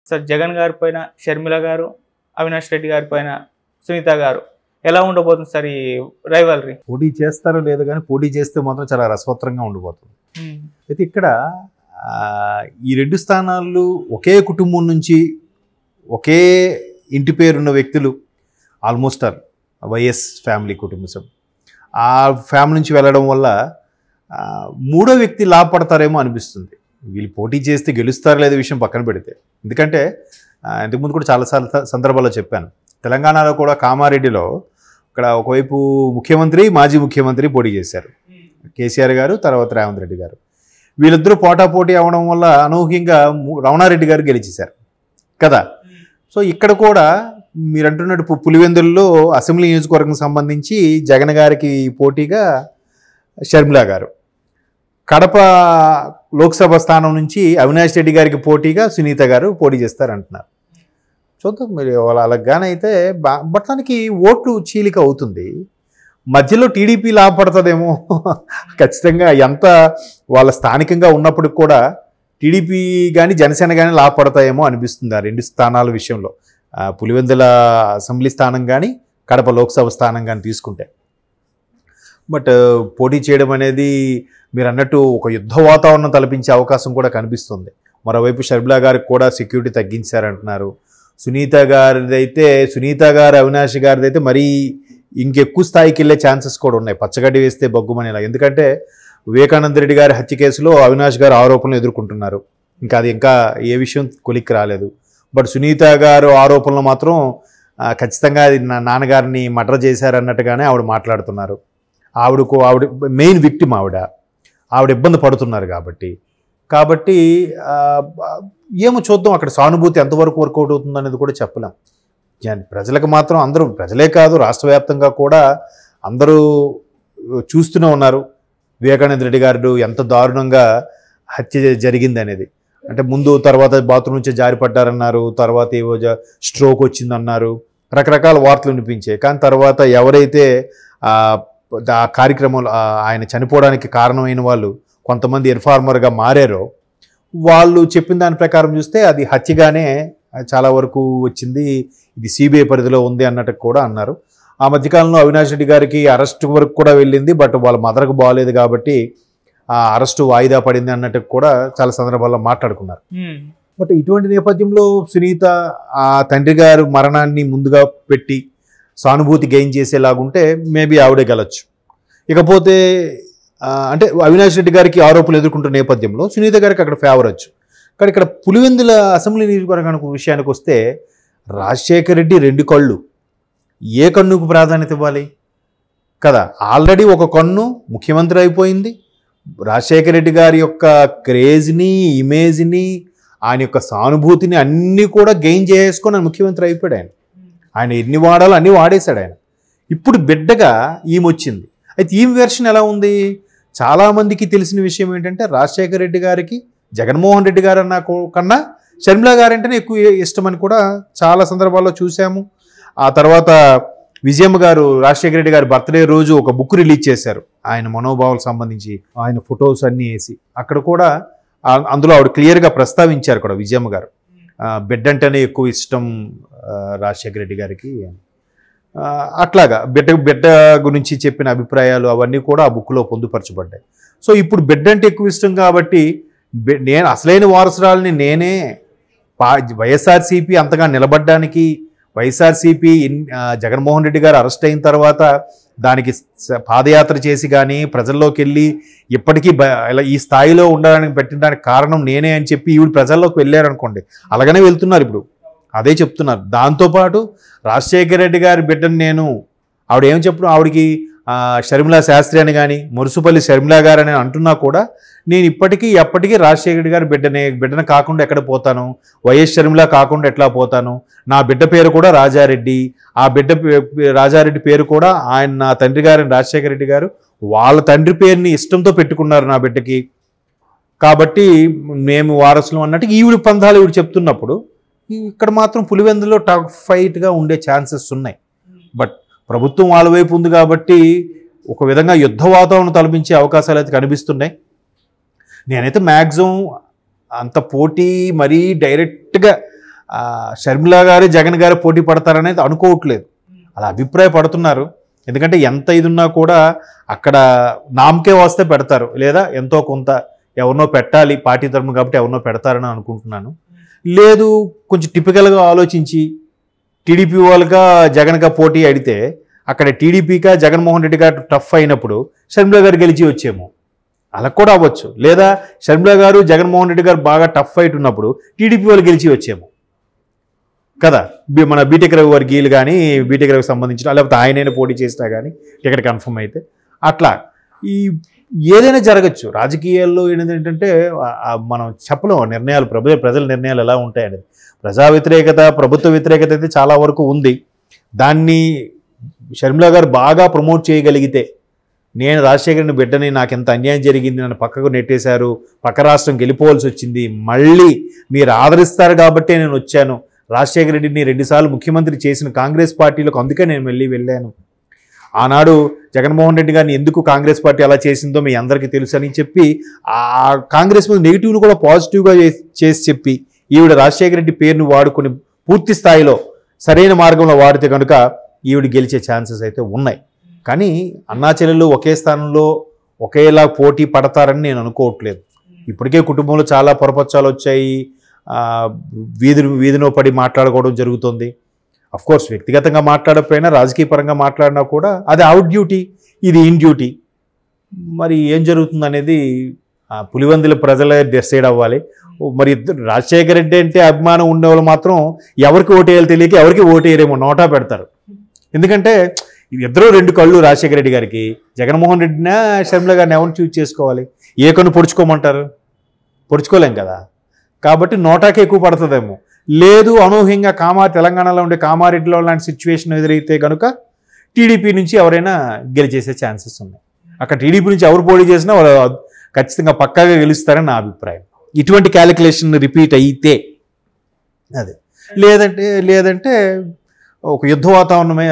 Sir Jagan గారి పైన షర్మిల గారు, అవినాష్ రెడ్డి గారి పైన సునీత గారు ఎలా ఉండబోతుంది సార్ ఈ రైవల్రీ? పోటీ చేస్తారో లేదో కానీ పోటీ చేస్తే మాత్రం చాలా రసవత్తరంగా ఉండిపోతుంది. అయితే ఇక్కడ ఈ 2 స్థానాలు ఒకే కుటుంబం నుంచి ఒకే ఇంటి పేరున్న వ్యక్తులు ఆల్మోస్ట్ ఆల్ వైఎస్ ఫ్యామిలీ కుటుంబం ఆ ఫ్యామిలీ నుంచి వెళ్ళడం వల్ల మూడో వ్యక్తి లాభపడతారేమో అనిపిస్తుంది. వీళ్ళు పోటీ చేస్తే గెలుస్తారో లేదో విషయం పక్కన పెడితే, ఎందుకంటే ఇంతకుముందు కూడా చాలా సందర్భాల్లో చెప్పాను, తెలంగాణలో కూడా కామారెడ్డిలో ఇక్కడ ఒకవైపు ముఖ్యమంత్రి మాజీ ముఖ్యమంత్రి పోటీ చేశారు, కేసీఆర్ గారు తర్వాత రేవంత్ రెడ్డి గారు. వీళ్ళిద్దరూ పోటాపోటీ అవడం వల్ల అనూహ్యంగా రమణారెడ్డి గారు గెలిచేశారు కదా. సో ఇక్కడ కూడా మీరు అంటున్నట్టు పులివెందుల్లో అసెంబ్లీ నియోజకవర్గం సంబంధించి జగన్ గారికి పోటీగా షర్మిల గారు, కడప లోక్సభ స్థానం నుంచి అవినాష్ రెడ్డి గారికి పోటీగా సునీత గారు పోటీ చేస్తారంటున్నారు. చూద్దాం మరి అలాగానైతే బట్టానికి ఓట్లు చీలిక అవుతుంది. మధ్యలో టీడీపీ లాభపడుతుందేమో ఖచ్చితంగా. ఎంత వాళ్ళ స్థానికంగా ఉన్నప్పటికి కూడా టీడీపీ కానీ జనసేన కానీ లాభపడతాయేమో అనిపిస్తుంది ఆ 2 స్థానాల విషయంలో. పులివెందుల అసెంబ్లీ స్థానం కానీ కడప లోక్సభ స్థానం కానీ తీసుకుంటే. బట్ పోటీ చేయడం అనేది మీరు అన్నట్టు ఒక యుద్ధ వాతావరణం తలపించే అవకాశం కూడా కనిపిస్తుంది. మరోవైపు షర్మిల గారికి కూడా సెక్యూరిటీ తగ్గించారంటున్నారు. సునీత గారు అవినాష్ గారిది అయితే మరీ ఇంకెక్కువ స్థాయికి వెళ్ళే ఛాన్సెస్ కూడా ఉన్నాయి, పచ్చగడ్డి వేస్తే బొగ్గుమనేలా. ఎందుకంటే వివేకానంద రెడ్డి గారి హత్య కేసులో అవినాష్ గారు ఆరోపణలు ఎదుర్కొంటున్నారు. ఇంకా ఏ విషయం కొలిక్కి రాలేదు. బట్ సునీత గారు ఆరోపణలు మాత్రం ఖచ్చితంగా అది నాన్నగారిని మర్డర్ చేశారన్నట్టుగానే ఆవిడ మాట్లాడుతున్నారు. ఆవిడ మెయిన్ విక్టిమ్ ఆవిడ ఇబ్బంది పడుతున్నారు కాబట్టి ఏమో చూద్దాం అక్కడ సానుభూతి ఎంతవరకు వర్కౌట్ అవుతుంది అనేది కూడా చెప్పలేం. ప్రజలకు మాత్రం అందరూ, ప్రజలే కాదు రాష్ట్ర వ్యాప్తంగా కూడా అందరూ చూస్తూనే ఉన్నారు వివేకానంద రెడ్డి గారు ఎంత దారుణంగా హత్య జరిగింది అనేది. అంటే ముందు తర్వాత బాత్రూమ్ నుంచి జారిపడ్డారన్నారు, తర్వాత ఏవో స్ట్రోక్ వచ్చిందన్నారు, రకరకాల వార్తలు వినిపించాయి. కానీ తర్వాత ఎవరైతే ఆ కార్యక్రమంలో ఆయన చనిపోవడానికి కారణమైన వాళ్ళు కొంతమంది ఇన్ఫార్మర్గా మారారో వాళ్ళు చెప్పిన దాని ప్రకారం చూస్తే అది హత్యగానే చాలా వరకు వచ్చింది, ఇది సిబిఐ పరిధిలో ఉంది అన్నట్టు కూడా అన్నారు. ఆ మధ్యకాలంలో అవినాష్ రెడ్డి గారికి అరెస్ట్ వరకు కూడా వెళ్ళింది. బట్ వాళ్ళ మదర్కు బాగాలేదు కాబట్టి ఆ అరెస్టు వాయిదా పడింది అన్నట్టు కూడా చాలా సందర్భాల్లో మాట్లాడుకున్నారు. బట్ ఇటువంటి నేపథ్యంలో సునీత ఆ తండ్రి గారు మరణాన్ని ముందుగా పెట్టి సానుభూతి గెయిన్ చేసేలాగుంటే మేబీ ఆవిడే గెలవచ్చు. ఇకపోతే అంటే అవినాష్ రెడ్డి గారికి ఆరోపణలు ఎదుర్కొంటున్న నేపథ్యంలో సునీత గారికి అక్కడ ఫేవర్ వచ్చు. కానీ ఇక్కడ పులివెందుల అసెంబ్లీ నియోజకవర్గానికి విషయానికి వస్తే రాజశేఖర రెడ్డి 2 కళ్ళు, ఏ కన్నుకు ప్రాధాన్యత ఇవ్వాలి కదా. ఆల్రెడీ ఒక కన్ను ముఖ్యమంత్రి అయిపోయింది. రాజశేఖర రెడ్డి గారి యొక్క క్రేజ్ని, ఇమేజ్ని, ఆయన యొక్క సానుభూతిని అన్నీ కూడా గెయిన్ చేసుకొని ముఖ్యమంత్రి అయిపోయాడు. ఆయన ఎన్ని వాడాలో అన్నీ వాడేశాడు ఆయన. ఇప్పుడు బిడ్డగా ఈమె వచ్చింది. అయితే ఈమె వెర్షన్ ఎలా ఉంది? చాలామందికి తెలిసిన విషయం ఏంటంటే రాజశేఖర రెడ్డి గారికి జగన్మోహన్ రెడ్డి గారు అన్న కన్నా షర్మిల గారంటేనే ఎక్కువ ఇష్టమని కూడా చాలా సందర్భాల్లో చూసాము. ఆ తర్వాత విజయమ్మ గారు రాజశేఖర రెడ్డి గారి బర్త్డే రోజు ఒక బుక్ రిలీజ్ చేశారు, ఆయన మనోభావాలకు సంబంధించి ఆయన ఫొటోస్ అన్నీ వేసి. అక్కడ కూడా అందులో ఆవిడ క్లియర్గా ప్రస్తావించారు కూడా విజయమ్మ గారు, బిడ్డ అంటేనే ఎక్కువ ఇష్టం రాజశేఖర రెడ్డి గారికి. అట్లాగా బిడ్డ గురించి చెప్పిన అభిప్రాయాలు అవన్నీ కూడా ఆ బుక్లో పొందుపరచబడ్డాయి. సో ఇప్పుడు బిడ్డ అంటే ఎక్కువ ఇష్టం కాబట్టి నేను అసలైన వారసురాలని నేనే వైఎస్ఆర్సీపీ అంతగా నిలబడ్డానికి, వైఎస్ఆర్సీపీ జగన్మోహన్ రెడ్డి గారు అరెస్ట్ అయిన తర్వాత దానికి పాదయాత్ర చేసి కానీ ప్రజల్లోకి వెళ్ళి ఇప్పటికీ ఈ స్థాయిలో ఉండడానికి పెట్టడానికి కారణం నేనే అని చెప్పి ఈవిడ ప్రజల్లోకి వెళ్ళారనుకోండి, అలాగనే వెళ్తున్నారు ఇప్పుడు, అదే చెప్తున్నారు. దాంతోపాటు రాజశేఖర రెడ్డి గారి బిడ్డను నేను, ఆవిడ ఏం చెప్పడం, ఆవిడకి షర్మిలా శాస్త్రి అని కానీ మురుసుపల్లి షర్మిలా గారు అని అంటున్నా కూడా నేను ఎప్పటికీ రాజశేఖర రెడ్డి గారి బిడ్డను కాకుండా ఎక్కడ పోతాను, వైఎస్ షర్మిలా కాకుండా ఎట్లా పోతాను, నా బిడ్డ పేరు కూడా రాజారెడ్డి, ఆ బిడ్డ రాజారెడ్డి పేరు కూడా ఆయన నా తండ్రి గారిని రాజశేఖర రెడ్డి గారు వాళ్ళ తండ్రి పేరుని ఇష్టంతో పెట్టుకున్నారు నా బిడ్డకి, కాబట్టి మేము వారసులు అన్నట్టు ఈవిడ పందాలు ఈవిడ చెప్తున్నప్పుడు ఇక్కడ మాత్రం పులివెందులో టఫ్ ఫైట్గా ఉండే ఛాన్సెస్ ఉన్నాయి. బట్ ప్రభుత్వం వాళ్ళ వైపు ఉంది కాబట్టి ఒక విధంగా యుద్ధ వాతావరణం తలపించే అవకాశాలు అయితే కనిపిస్తున్నాయి. నేనైతే మ్యాక్సిమం అంత పోటీ మరీ డైరెక్ట్గా షర్మిల గారు జగన్ గారు పోటీ పడతారనేది అనుకోవట్లేదు, అలా అభిప్రాయపడుతున్నారు. ఎందుకంటే ఎంత ఇది ఉన్నా కూడా అక్కడ నామకే వస్తే పెడతారు, లేదా ఎంతో కొంత ఎవరినో పెట్టాలి పార్టీ తరపున కాబట్టి ఎవరినో పెడతారని అనుకుంటున్నాను. లేదు కొంచెం టిపికల్గా ఆలోచించి టీడీపీ వాళ్ళుగా జగన్గా పోటీ అడిగితే అక్కడ టీడీపీగా జగన్మోహన్ రెడ్డి గారు టఫ్ అయినప్పుడు షర్మిల గారు గెలిచి వచ్చేమో, అలా కూడా అవ్వచ్చు. లేదా షర్మిల గారు జగన్మోహన్ రెడ్డి గారు బాగా టఫ్ ఫైట్ ఉన్నప్పుడు టీడీపీ వాళ్ళు గెలిచి వచ్చేమో కదా. మన బీటెక్ రవి వర్గీయులు కానీ బీటెక్ రవికి సంబంధించిన లేకపోతే ఆయనైనా పోటీ చేసినా కానీ టికెట్ కన్ఫర్మ్ అయితే అట్లా ఈ ఏదైనా జరగచ్చు. రాజకీయాల్లో ఏంటంటే మనం చెప్పలేం నిర్ణయాలు, ప్రజల నిర్ణయాలు ఎలా ఉంటాయనేది. ప్రజా వ్యతిరేకత ప్రభుత్వ వ్యతిరేకత అయితే చాలా వరకు ఉంది. దాన్ని షర్మిల గారు బాగా ప్రమోట్ చేయగలిగితే, నేను రాజశేఖర్ని బిడ్డని, నాకు ఎంత అన్యాయం జరిగింది, నన్ను పక్కకు నెట్టేశారు, పక్క రాష్ట్రం గెలిపోవాల్సి వచ్చింది, మళ్ళీ మీరు ఆదరిస్తారు కాబట్టే నేను వచ్చాను, రాజశేఖర రెడ్డిని 2 సార్లు ముఖ్యమంత్రి చేసిన కాంగ్రెస్ పార్టీలకు అందుకే నేను వెళ్ళాను, ఆనాడు జగన్మోహన్ రెడ్డి గారిని ఎందుకు కాంగ్రెస్ పార్టీ అలా చేసిందో మీ అందరికీ తెలుసు అని చెప్పి ఆ కాంగ్రెస్ మీద నెగిటివ్లు కూడా పాజిటివ్గా చేసి చెప్పి ఈవిడ రాజశేఖర రెడ్డి పేరును వాడుకొని పూర్తి స్థాయిలో సరైన మార్గంలో వాడితే కనుక ఈవిడ గెలిచే ఛాన్సెస్ అయితే ఉన్నాయి. కానీ అన్నా చెల్లెలు ఒకే స్థానంలో ఒకేలా పోటీ పడతారని నేను అనుకోవట్లేదు. ఇప్పటికే కుటుంబంలో చాలా పొరపచ్చాలు వచ్చాయి, వీధిలో పడి మాట్లాడుకోవడం జరుగుతుంది. అఫ్కోర్స్ వ్యక్తిగతంగా మాట్లాడకపోయినా రాజకీయ పరంగా మాట్లాడినా కూడా అది అవుట్ డ్యూటీ, ఇది ఇన్ డ్యూటీ. మరి ఏం జరుగుతుంది అనేది పులివెందుల ప్రజలే డిసైడ్ అవ్వాలి. మరి రాజశేఖర రెడ్డి అంటే అభిమానం ఉండేవాళ్ళు మాత్రం ఎవరికి ఓటేయాలో తెలియక ఎవరికి ఓటేయరేమో నోటా పెడతారు. ఎందుకంటే ఇద్దరు 2 కళ్ళు రాజశేఖర రెడ్డి గారికి. జగన్మోహన్ రెడ్డినా షర్మిల గారిని ఎవరిని చూజ్ చేసుకోవాలి? ఏ కన్ను పొడుచుకోమంటారు? పొడుచుకోలేం కదా. కాబట్టి నోటాకే ఎక్కువ పడుతుందేమో. లేదు అనూహ్యంగా తెలంగాణలో ఉండే కామారెడ్డిలో లాంటి సిచ్యువేషన్ ఎదురైతే కనుక టీడీపీ నుంచి ఎవరైనా గెలిచేసే ఛాన్సెస్ ఉన్నాయి. అక్కడ టీడీపీ నుంచి ఎవరు పోటీ చేసినా వాళ్ళు ఖచ్చితంగా పక్కాగా గెలుస్తారని నా అభిప్రాయం. ఇటువంటి క్యాలిక్యులేషన్ రిపీట్ అయితే అదే, లేదంటే ఒక యుద్ధ వాతావరణమే